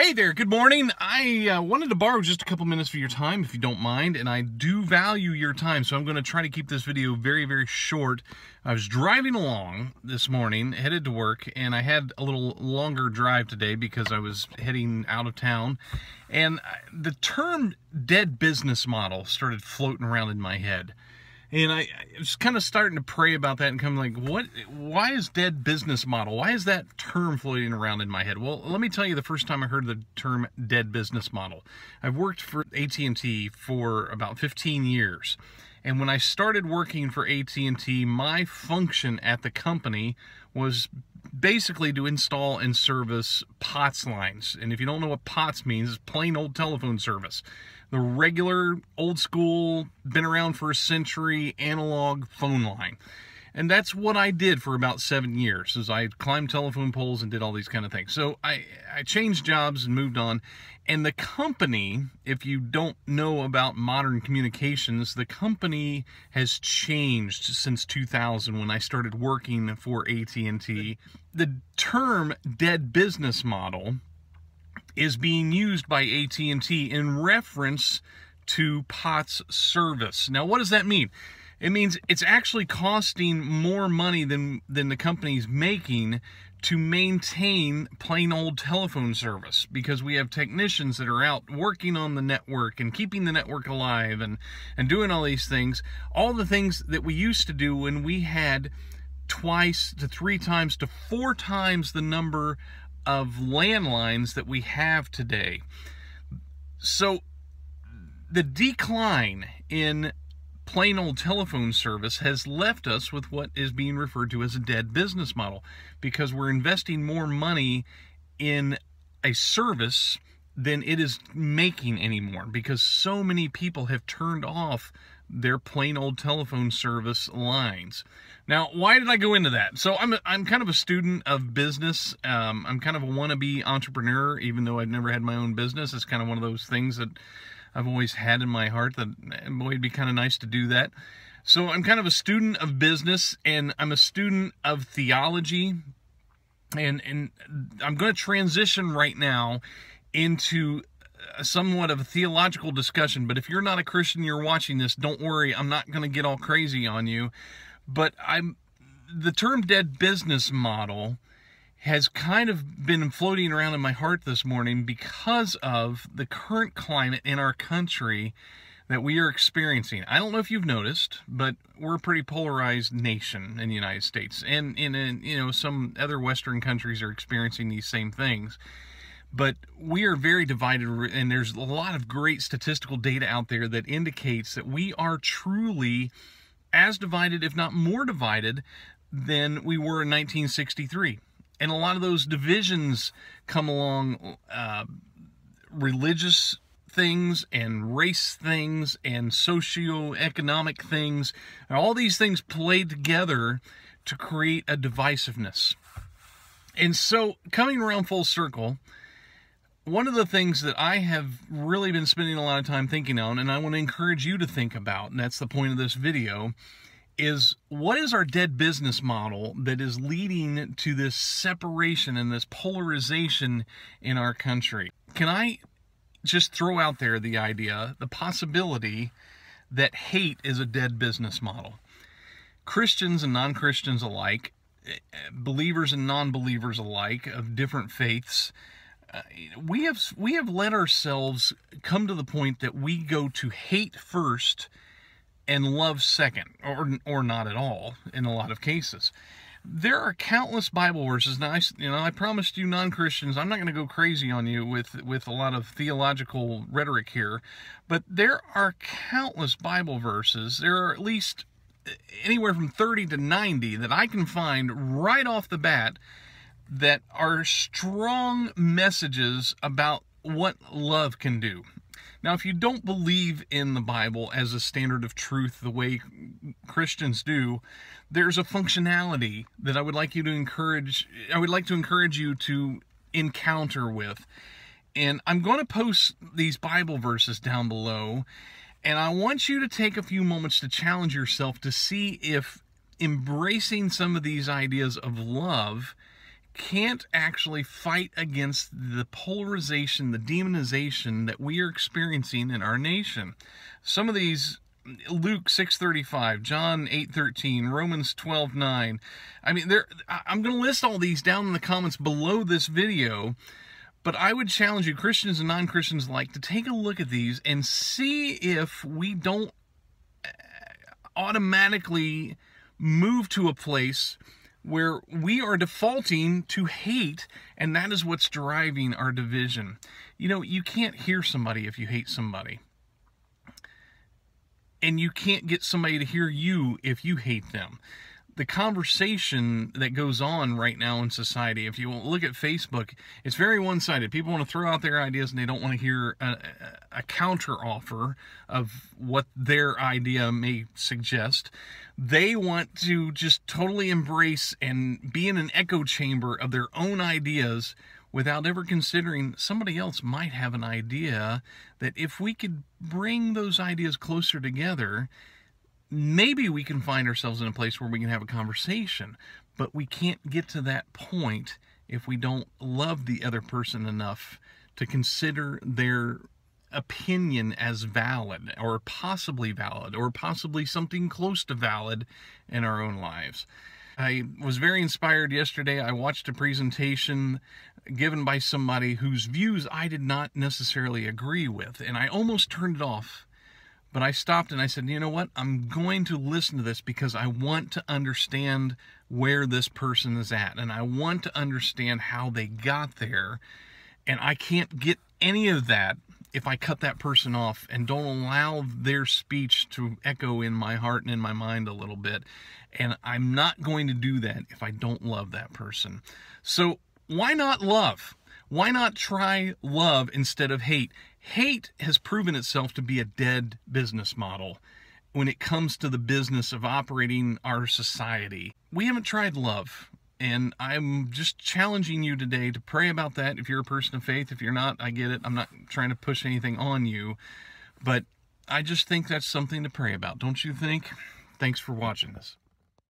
Hey there, good morning. I wanted to borrow just a couple minutes of your time, if you don't mind, and I do value your time, so I'm going to try to keep this video very, very short. I was driving along this morning, headed to work, and I had a little longer drive today because I was heading out of town, and the term dead business model started floating around in my head. And I was kind of starting to pray about that and kind of like, why is dead business model? Why is that term floating around in my head? Well, let me tell you the first time I heard the term dead business model. I've worked for AT&T for about 15 years. And when I started working for AT&T, my function at the company was basically to install and service POTS lines. And if you don't know what POTS means, it's plain old telephone service. The regular, old school, been around for a century, analog phone line. And that's what I did for about 7 years, is I climbed telephone poles and did all these kind of things. So I changed jobs and moved on. And the company, if you don't know about modern communications, the company has changed since 2000 when I started working for AT&T. The term dead business model is being used by AT&T in reference to POTS service. Now, what does that mean? It means it's actually costing more money than the company's making to maintain plain old telephone service, because we have technicians that are out working on the network and keeping the network alive and doing all these things, all the things that we used to do when we had twice to 3 times to 4 times the number of landlines that we have today. So the decline in plain old telephone service has left us with what is being referred to as a dead business model, because we're investing more money in a service than it is making anymore, because so many people have turned off their plain old telephone service lines. Now, why did I go into that? So I'm kind of a student of business. I'm kind of a wannabe entrepreneur, even though I've never had my own business. It's kind of one of those things that I've always had in my heart, that boy, it'd be kind of nice to do that. So I'm kind of a student of business, and I'm a student of theology, and I'm going to transition right now into somewhat of a theological discussion. But if you're not a Christian, you're watching this, don't worry, I'm not going to get all crazy on you. But the term dead business model has kind of been floating around in my heart this morning because of the current climate in our country that we are experiencing. I don't know if you've noticed, but we're a pretty polarized nation in the United States, and some other Western countries are experiencing these same things. But we are very divided, and there's a lot of great statistical data out there that indicates that we are truly as divided, if not more divided, than we were in 1963. And a lot of those divisions come along religious things and race things and socioeconomic things. And all these things played together to create a divisiveness. And so, coming around full circle, one of the things that I have really been spending a lot of time thinking on, and I want to encourage you to think about, and that's the point of this video, is what is our dead business model that is leading to this separation and this polarization in our country? Can I just throw out there the idea, the possibility, that hate is a dead business model? Christians and non-Christians alike, believers and non-believers alike of different faiths, we have let ourselves come to the point that we go to hate first and love second, or not at all in a lot of cases. There are countless Bible verses. Now, I promised you non-Christians, I'm not going to go crazy on you with a lot of theological rhetoric here, but there are countless Bible verses. There are at least anywhere from 30 to 90 that I can find right off the bat that are strong messages about what love can do. Now, if you don't believe in the Bible as a standard of truth the way Christians do, there's a functionality that I would like to encourage you to encounter with. And I'm going to post these Bible verses down below, and I want you to take a few moments to challenge yourself to see if embracing some of these ideas of love can't actually fight against the polarization, the demonization that we are experiencing in our nation. Some of these, Luke 6:35, John 8:13, Romans 12:9. I mean, I'm going to list all these down in the comments below this video, but I would challenge you, Christians and non-Christians alike, to take a look at these and see if we don't automatically move to a place where we are defaulting to hate, and that is what's driving our division. You know, you can't hear somebody if you hate somebody. And you can't get somebody to hear you if you hate them. The conversation that goes on right now in society, if you look at Facebook, it's very one-sided. People want to throw out their ideas and they don't want to hear a counter offer of what their idea may suggest. They want to just totally embrace and be in an echo chamber of their own ideas without ever considering somebody else might have an idea that if we could bring those ideas closer together, maybe we can find ourselves in a place where we can have a conversation. But we can't get to that point if we don't love the other person enough to consider their opinion as valid, or possibly something close to valid in our own lives. I was very inspired yesterday. I watched a presentation given by somebody whose views I did not necessarily agree with, and I almost turned it off. But I stopped and I said, you know what? I'm going to listen to this because I want to understand where this person is at, and I want to understand how they got there. And I can't get any of that if I cut that person off and don't allow their speech to echo in my heart and in my mind a little bit. And I'm not going to do that if I don't love that person. So why not love? Why not try love instead of hate? Hate has proven itself to be a dead business model when it comes to the business of operating our society. We haven't tried love. And I'm just challenging you today to pray about that. If you're a person of faith, if you're not, I get it. I'm not trying to push anything on you. But I just think that's something to pray about. Don't you think? Thanks for watching this.